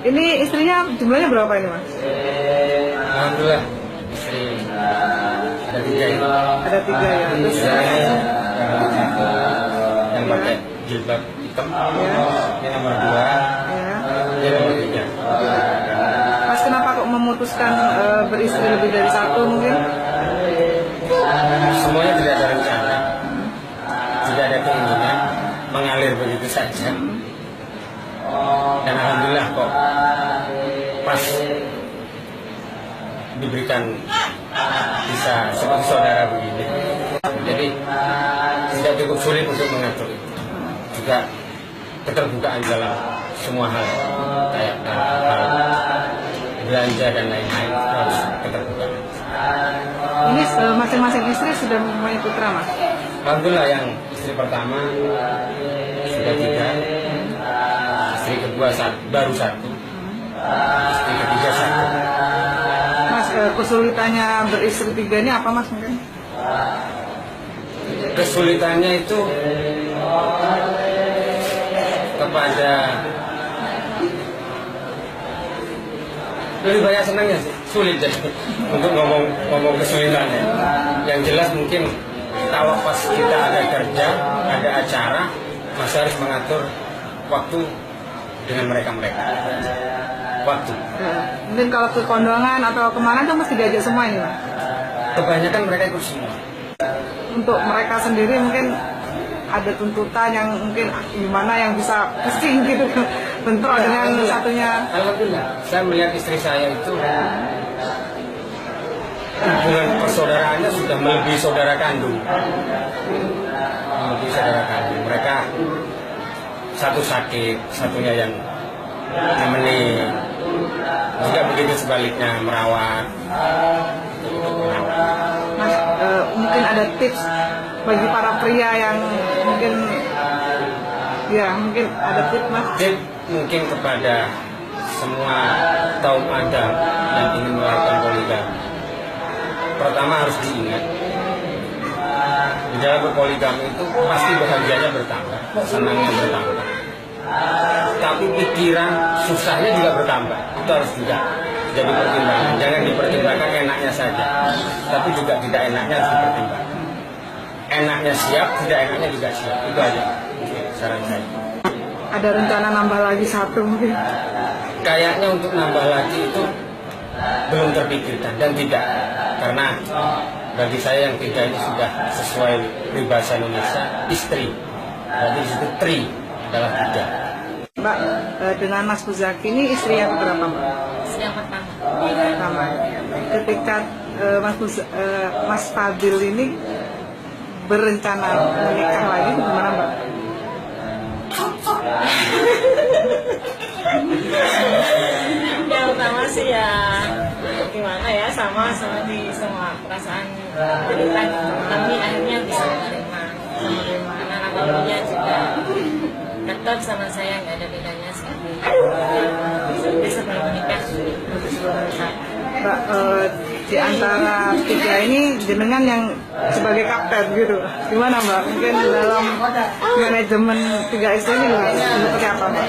Ini istrinya jumlahnya berapa ini Mas? Alhamdulillah istri ada 3 ini. Ada 3 ya. Terus Yang pakai jilbab hitam, ya. ini nomor 2, Ya. ini nomor 3. Mas kenapa kok memutuskan beristri lebih dari 1 mungkin? Semuanya tidak ada rencana, tidak ada keinginan, mengalir begitu saja. Dan alhamdulillah kok pas diberikan bisa seperti saudara begini. Jadi tidak cukup sulit untuk mengatur itu. Juga keterbukaan dalam semua hal, kayak hal belanja dan lain-lain harus keterbukaan. Ini masing-masing istri sudah mempunyai putra Mas? Alhamdulillah yang istri pertama sudah 3, istri kedua baru 1, istri ketiga 1. Mas kesulitannya beristri 3 ini apa Mas mungkin? Kesulitannya itu kepada lebih banyak senangnya sih, sulit deh untuk ngomong kesulitannya. Yang jelas mungkin kalau pas kita ada kerja, ada acara, masih harus mengatur waktu dengan mereka. Waktu. Mungkin kalau ke kondangan atau kemana tuh mesti diajak semua ini Mas? Kebanyakan mereka ikut semua. Untuk mereka sendiri mungkin ada tuntutan yang mungkin gimana yang bisa pusing gitu bentrok dengan satunya. Alhamdulillah, saya melihat istri saya itu hubungan persaudaraannya sudah melebihi saudara kandung. Melebihi saudara kandung. Mereka satu sakit, satunya yang nemenin. Juga begitu sebaliknya merawat. Mas, mungkin ada tips bagi para pria yang mungkin ada tips Mas. Tip mungkin kepada semua kaum Adam yang ingin melakukan poligami. Pertama harus diingat, di dalam berpoligami itu pasti bahagianya bertambah, senangnya bertambah. Tapi pikiran susahnya juga bertambah. Itu harus juga jadi pertimbangan. Jangan dipertimbangkan enaknya saja, tapi juga tidak enaknya harus dipertimbangkan. Enaknya siap, tidak enaknya juga siap. Itu aja saran saya. Ada rencana nambah lagi 1 mungkin? Kayaknya untuk nambah lagi itu belum terpikirkan dan tidak, karena bagi saya yang 3 ini sudah sesuai peribahasa Indonesia, istri. Berarti di situ tri adalah 3. Mbak, dengan Mas Buzaki ini istri yang berapa Mbak? Istri yang pertama. Pertama. Ketika Mas Fadil ini berencana menikah lagi gimana Mbak? Yang pertama sih ya gimana ya, sama seperti semua perasaan berikan, tapi akhirnya bisa menerima karena namanya juga tetap sama saya, nggak ada bedanya sekali. Bisa belum menikah. Mbak, di antara 3 ini jenengan yang sebagai kapten gitu, gimana Mbak? Mungkin dalam manajemen 3 istri ini seperti apa Mbak?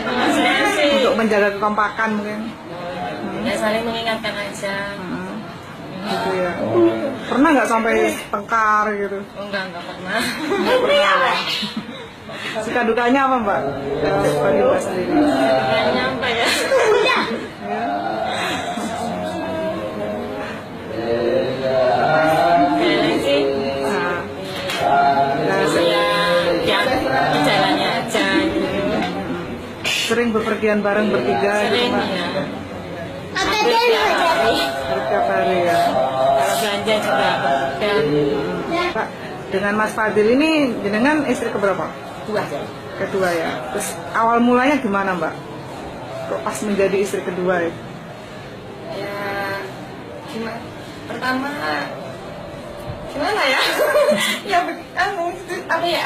Saya sih Untuk menjaga kekompakan mungkin? ya saling mengingatkan aja. Gitu ya. Pernah nggak sampai tengkar gitu? Enggak pernah. Suka dukanya apa Mbak? Bagi Mbak sendiri. Nggak nyampe ya. Kayaknya sih ya jalannya aja gitu. Sering bepergian bareng bertiga gitu Sering Mbak? ya. Hampir tiap hari. Setiap hari ya. Kalau belanja juga dan Pak, dengan Mas Fadil ini jenengan istri keberapa? 2. Kedua ya. Terus awal mulanya gimana Mbak? Kok pas menjadi istri kedua ya? Ya gimana? Pertama gimana ya? Ya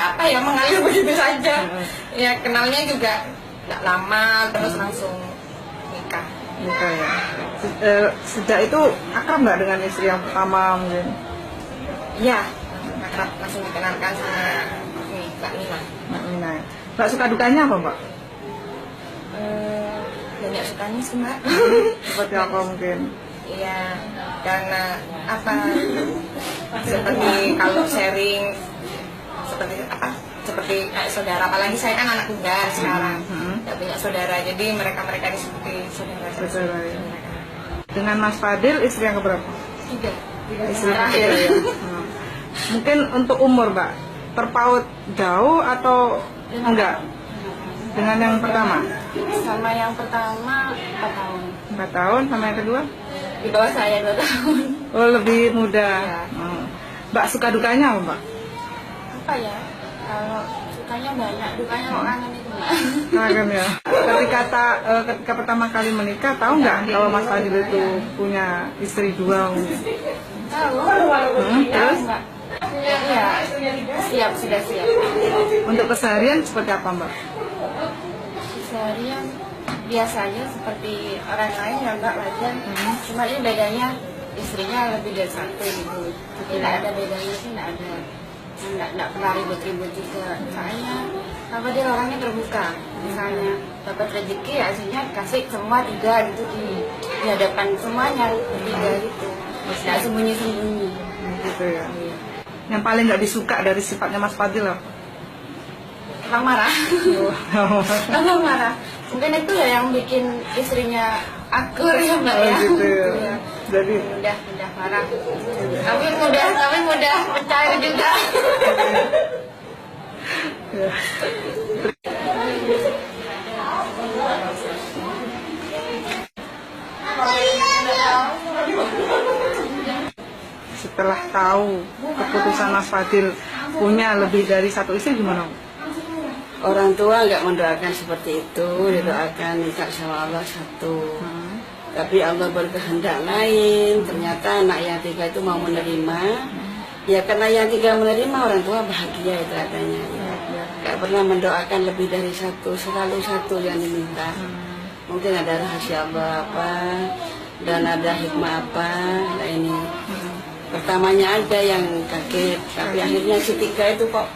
apa ya mengalir begitu saja. Ya kenalnya juga nggak lama, terus langsung nikah. Nikah ya. Sejak itu akrab nggak dengan istri yang pertama mungkin? Iya, akrab, langsung dikenalkan sama Mbak Nina. Mbak Nina. Mbak suka dukanya apa Mbak? Ya banyak sukanya sih Mbak. Seperti apa mungkin? Iya, karena apa? Seperti kalau sharing, seperti apa? Seperti kayak saudara. Apalagi saya kan anak tunggal sekarang, nggak punya saudara. Jadi mereka ini seperti saudara. Saudara, ya. Dengan Mas Fadil istri yang keberapa? Tiga. Istri ketiga ya. Mungkin untuk umur Mbak, terpaut jauh atau enggak? Dengan yang pertama? Sama yang pertama 4 tahun. 4 tahun, sama yang kedua? Di bawah saya 2 tahun. Oh, lebih muda. Ya. Mbak suka dukanya apa Mbak? Apa ya? Kalau sukanya banyak, dukanya kok kangen itu Mbak. Kangen ya. Ketika pertama kali menikah, tahu nggak kalau Mas Fadil itu punya istri 2 mungkin? Tahu. Terus? Mbak. Iya, sudah siap. Untuk keseharian seperti apa Mbak? Seharian biasanya seperti orang lain ya Mbak, wajar. Cuma ini bedanya istrinya lebih dari 1 gitu. Tidak ada bedanya sih, tidak ada. Tidak pernah ribut-ribut juga. Soalnya apa dia orangnya terbuka. Misalnya dapat rezeki hasilnya kasih semua 3 gitu di hadapan semuanya 3 gitu. Tidak sembunyi-sembunyi. Gitu ya. Yang paling nggak disuka dari sifatnya Mas Fadil apa? Abang marah. Abang marah. Mungkin itu ya yang bikin istrinya akur ya Mbak ya. Gitu ya. Iya. Jadi Mudah marah. Kami mudah percaya juga. ya. Setelah tahu keputusan Mas Fadil punya lebih dari 1 istri gimana? Orang tua nggak mendoakan seperti itu, didoakan nikah sama Allah 1. Tapi Allah berkehendak lain, ternyata anak yang 3 itu mau menerima. Ya karena yang 3 menerima, orang tua bahagia itu katanya. Nggak pernah mendoakan lebih dari 1, selalu 1 yang diminta. Mungkin ada rahasia Allah apa, dan ada hikmah apa. Nah ini pertamanya ada yang kaget, tapi akhirnya si 3 itu kok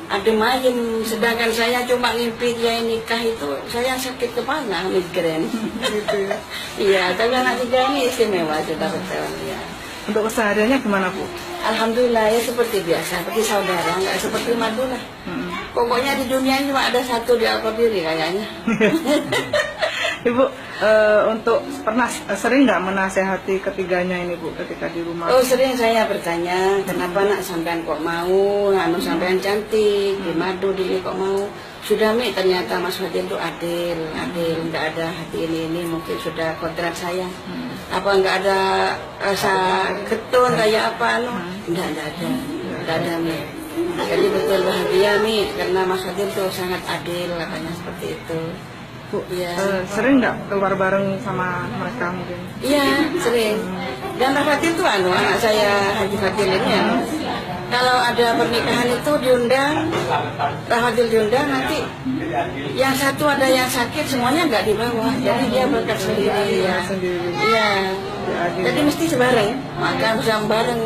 adem ayem, sedangkan saya cuma ngimpi dia nikah itu saya sakit kepala, migrain. Gitu ya. Iya, tapi anak 3 ini istimewa, sudah ketahuan ya. Untuk kesehariannya gimana Bu? Alhamdulillah ya seperti biasa, seperti saudara, nggak seperti madu lah. Pokoknya di dunia ini cuma ada 1 di Al-Qadiri kayaknya. Ibu, untuk pernah sering nggak menasehati ketiganya ini Bu ketika di rumah? Oh sering saya bertanya, kenapa nak sampean kok mau, anu sampean cantik, di madu di kok mau. Sudah Mi, ternyata Mas Fadil itu adil, nggak ada hati ini mungkin sudah kodrat saya. Apa nggak ada rasa ketun kayak apa anu? Nggak ada Mi. Jadi betul bahagia Mi, karena Mas Fadil itu sangat adil, katanya seperti itu. Bu, Iya. sering nggak keluar bareng sama mereka mungkin? Iya, sering. Dan Mas Fadil itu anak saya Haji Fadil ini anu. Kalau ada pernikahan itu diundang, Pak Fadil diundang, nanti yang 1 ada yang sakit semuanya nggak dibawa, jadi dia berangkat sendiri ya. Iya. Jadi mesti sebareng, makan bersama bareng.